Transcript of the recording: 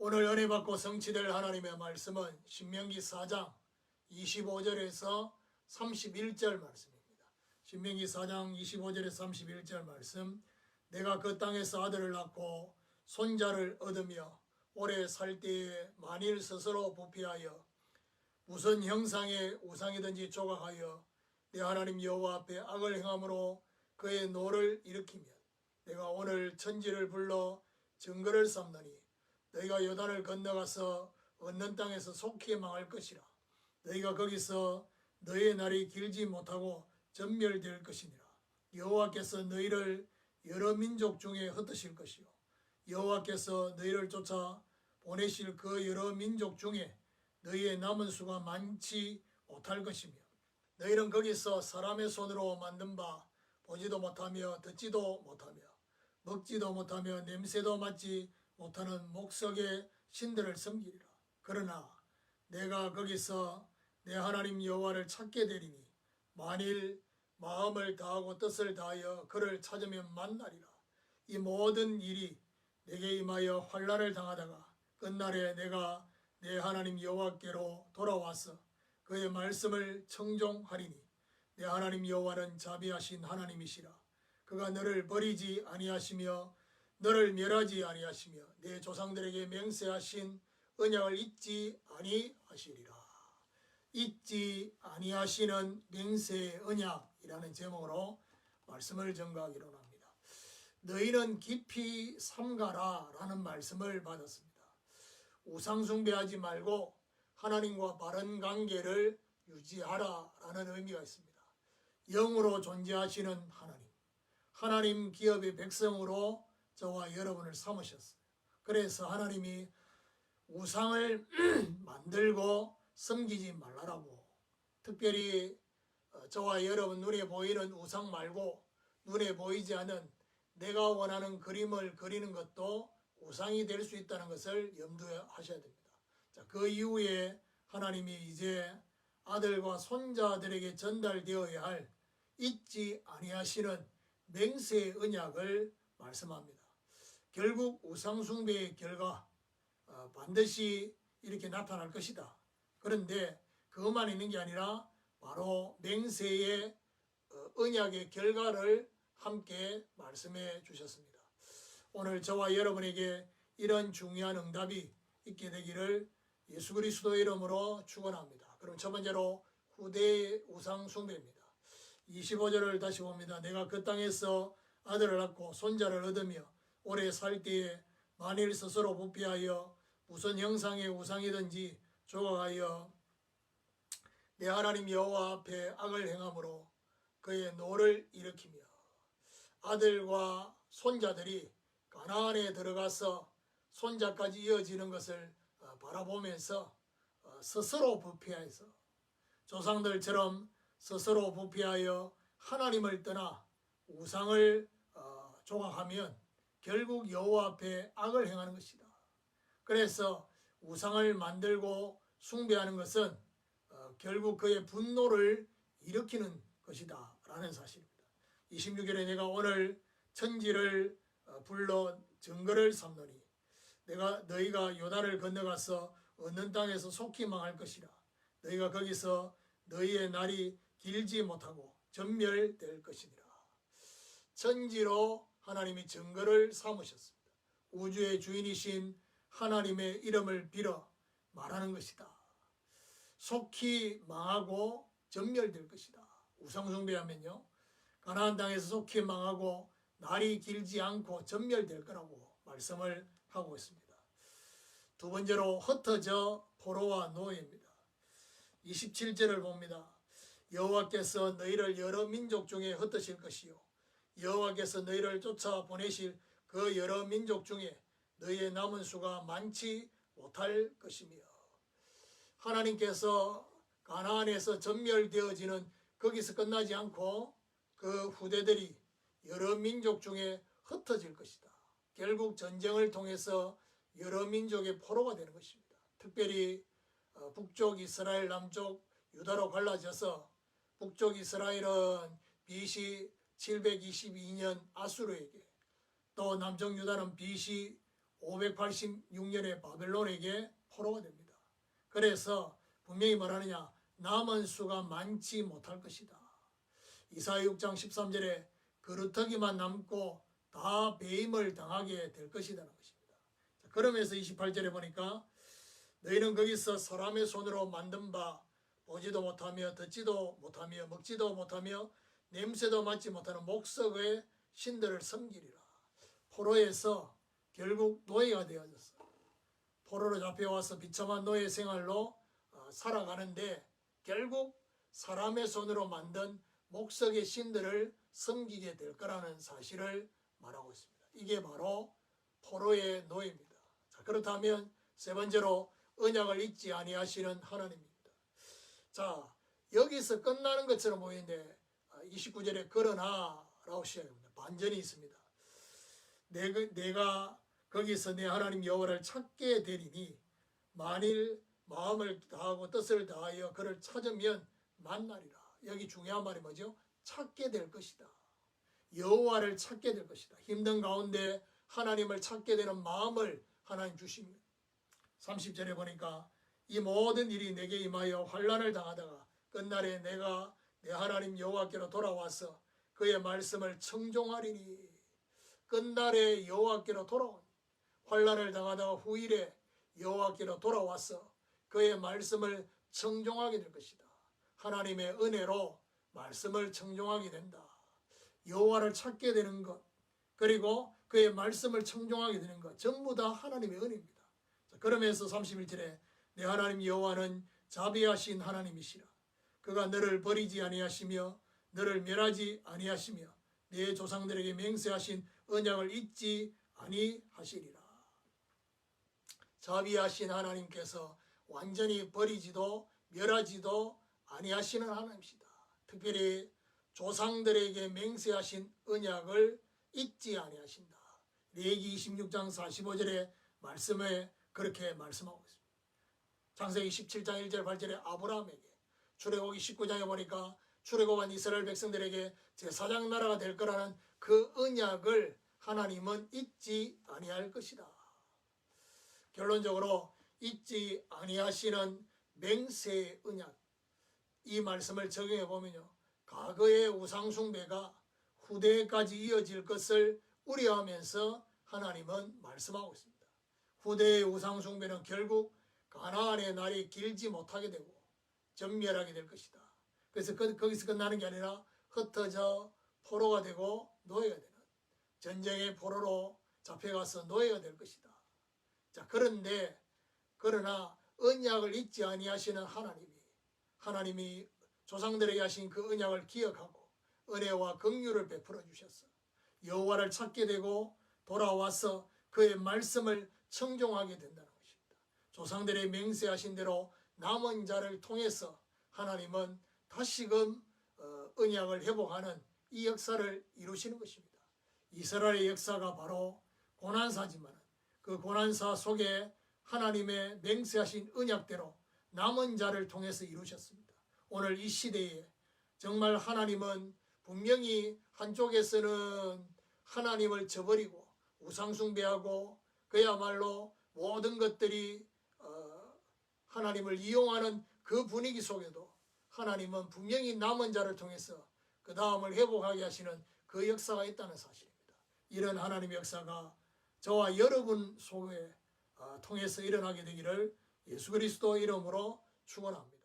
오늘 은혜 받고 성취될 하나님의 말씀은 신명기 4장 25절에서 31절 말씀입니다. 신명기 4장 25절에서 31절 말씀. 내가 그 땅에서 아들을 낳고 손자를 얻으며 오래 살 때에 만일 스스로 부패하여 무슨 형상의 우상이든지 조각하여 내 하나님 여호와 앞에 악을 행함으로 그의 노를 일으키면 내가 오늘 천지를 불러 증거를 삼느니 너희가 요단을 건너가서 얻는 땅에서 속히 망할 것이라. 너희가 거기서 너희의 날이 길지 못하고 전멸될 것이니라. 여호와께서 너희를 여러 민족 중에 흩으실 것이요 여호와께서 너희를 쫓아 보내실 그 여러 민족 중에 너희의 남은 수가 많지 못할 것이며 너희는 거기서 사람의 손으로 만든 바 보지도 못하며 듣지도 못하며 먹지도 못하며 냄새도 맡지 못하는 목석의 신들을 섬기리라. 그러나 내가 거기서 내 하나님 여호와를 찾게 되리니 만일 마음을 다하고 뜻을 다하여 그를 찾으면 만나리라. 이 모든 일이 내게 임하여 환난을 당하다가 끝날에 내가 내 하나님 여호와께로 돌아와서 그의 말씀을 청종하리니 내 하나님 여호와는 자비하신 하나님이시라. 그가 너를 버리지 아니하시며 너를 멸하지 아니하시며 내 조상들에게 맹세하신 언약을 잊지 아니하시리라. 잊지 아니하시는 맹세의 언약이라는 제목으로 말씀을 전가하기로 합니다. 너희는 깊이 삼가라 라는 말씀을 받았습니다. 우상 숭배하지 말고 하나님과 바른 관계를 유지하라 라는 의미가 있습니다. 영으로 존재하시는 하나님 기업의 백성으로 저와 여러분을 삼으셨어요. 그래서 하나님이 우상을 만들고 섬기지 말라라고, 특별히 저와 여러분 눈에 보이는 우상 말고 눈에 보이지 않는 내가 원하는 그림을 그리는 것도 우상이 될 수 있다는 것을 염두에 하셔야 됩니다. 자, 그 이후에 하나님이 이제 아들과 손자들에게 전달되어야 할 잊지 아니하시는 맹세의 언약을 말씀합니다. 결국 우상 숭배의 결과 반드시 이렇게 나타날 것이다. 그런데 그것만 있는 게 아니라 바로 맹세의 언약의 결과를 함께 말씀해 주셨습니다. 오늘 저와 여러분에게 이런 중요한 응답이 있게 되기를 예수 그리스도의 이름으로 축원합니다. 그럼 첫 번째로 후대의 우상 숭배입니다. 25절을 다시 봅니다. 내가 그 땅에서 아들을 낳고 손자를 얻으며 오래 살 때에 만일 스스로 부패하여 무슨 형상의 우상이든지 조각하여 내 하나님 여호와 앞에 악을 행함으로 그의 노를 일으키며 아들과 손자들이 가나안에 들어가서 손자까지 이어지는 것을 바라보면서 스스로 부패해서 조상들처럼 스스로 부패하여 하나님을 떠나 우상을 조각하면 결국 여호와 앞에 악을 행하는 것이다. 그래서 우상을 만들고 숭배하는 것은 결국 그의 분노를 일으키는 것이다 라는 사실입니다. 26절에 내가 오늘 천지를 불러 증거를 삼노니 너희가 요단을 건너가서 얻는 땅에서 속히 망할 것이라. 너희가 거기서 너희의 날이 길지 못하고 전멸될 것이니라. 천지로 하나님이 증거를 삼으셨습니다. 우주의 주인이신 하나님의 이름을 빌어 말하는 것이다. 속히 망하고 전멸될 것이다. 우상 숭배하면요, 가나안 땅에서 속히 망하고 날이 길지 않고 전멸될 거라고 말씀을 하고 있습니다. 두 번째로 흩어져 포로와 노예입니다. 27절을 봅니다. 여호와께서 너희를 여러 민족 중에 흩으실 것이요 여호와께서 너희를 쫓아 보내실 그 여러 민족 중에 너희의 남은 수가 많지 못할 것이며, 하나님께서 가나안에서 전멸되어지는 거기서 끝나지 않고 그 후대들이 여러 민족 중에 흩어질 것이다. 결국 전쟁을 통해서 여러 민족의 포로가 되는 것입니다. 특별히 북쪽 이스라엘, 남쪽 유다로 갈라져서 북쪽 이스라엘은 BC 722년 아수르에게, 또 남쪽 유다는 BC 586년에 바벨론에게 포로가 됩니다. 그래서 분명히 말하느냐, 남은 수가 많지 못할 것이다. 이사야 6장 13절에 그루터기만 남고 다 배임을 당하게 될 것이라는 것입니다. 자, 그러면서 28절에 보니까 너희는 거기서 사람의 손으로 만든 바 보지도 못하며 듣지도 못하며 먹지도 못하며 냄새도 맡지 못하는 목석의 신들을 섬기리라. 포로에서 결국 노예가 되어졌어. 포로로 잡혀와서 비참한 노예 생활로 살아가는데 결국 사람의 손으로 만든 목석의 신들을 섬기게 될 거라는 사실을 말하고 있습니다. 이게 바로 포로의 노예입니다. 자, 그렇다면 세 번째로 언약을 잊지 아니하시는 하나님입니다. 자, 여기서 끝나는 것처럼 보이는데 29절에 그러나라고 시작합니다. 반전이 있습니다. 내가 거기서 내 하나님 여호와를 찾게 되리니 만일 마음을 다하고 뜻을 다하여 그를 찾으면 만나리라. 여기 중요한 말이 뭐죠? 찾게 될 것이다. 여호와를 찾게 될 것이다. 힘든 가운데 하나님을 찾게 되는 마음을 하나님 주십니다. 30절에 보니까 이 모든 일이 내게 임하여 환난을 당하다가 끝날에 내가 내 하나님 여호와께로 돌아와서 그의 말씀을 청종하리니. 끝날에 여호와께로 돌아온 환난을 당하다가 후일에 여호와께로 돌아와서 그의 말씀을 청종하게 될 것이다. 하나님의 은혜로 말씀을 청종하게 된다. 여호와를 찾게 되는 것, 그리고 그의 말씀을 청종하게 되는 것, 전부 다 하나님의 은혜입니다. 자, 그러면서 31절에 내 하나님 여호와는 자비하신 하나님이시라. 그가 너를 버리지 아니하시며 너를 멸하지 아니하시며 내 조상들에게 맹세하신 언약을 잊지 아니하시리라. 자비하신 하나님께서 완전히 버리지도 멸하지도 아니하시는 하나님이시다. 특별히 조상들에게 맹세하신 언약을 잊지 아니하신다. 레위기 26장 45절의 말씀에 그렇게 말씀하고 있습니다. 창세기 17장 1절 8절에 아브라함에게, 출애굽기 19장에 보니까 출애굽한 이스라엘 백성들에게 제사장 나라가 될 거라는 그 언약을 하나님은 잊지 아니할 것이다. 결론적으로 잊지 아니하시는 맹세의 언약, 이 말씀을 적용해 보면요, 과거의 우상숭배가 후대까지 이어질 것을 우려하면서 하나님은 말씀하고 있습니다. 후대의 우상숭배는 결국 가나안의 날이 길지 못하게 되고 전멸하게 될 것이다. 그래서 거기서 끝나는 게 아니라 흩어져 포로가 되고 노예가 되는, 전쟁의 포로로 잡혀가서 노예가 될 것이다. 자, 그러나 언약을 잊지 아니하시는 하나님이 조상들에게 하신 그 언약을 기억하고 은혜와 긍휼을 베풀어 주셨어. 여호와를 찾게 되고 돌아와서 그의 말씀을 청종하게 된다는 것입니다. 조상들의 맹세하신 대로 남은 자를 통해서 하나님은 다시금 언약을 회복하는 이 역사를 이루시는 것입니다. 이스라엘의 역사가 바로 고난사지만 그 고난사 속에 하나님의 맹세하신 언약대로 남은 자를 통해서 이루셨습니다. 오늘 이 시대에 정말 하나님은 분명히 한쪽에서는 하나님을 저버리고 우상숭배하고 그야말로 모든 것들이 하나님을 이용하는 그 분위기 속에도 하나님은 분명히 남은 자를 통해서 그 다음을 회복하게 하시는 그 역사가 있다는 사실입니다. 이런 하나님의 역사가 저와 여러분 속에 통해서 일어나게 되기를 예수 그리스도 이름으로 축원합니다.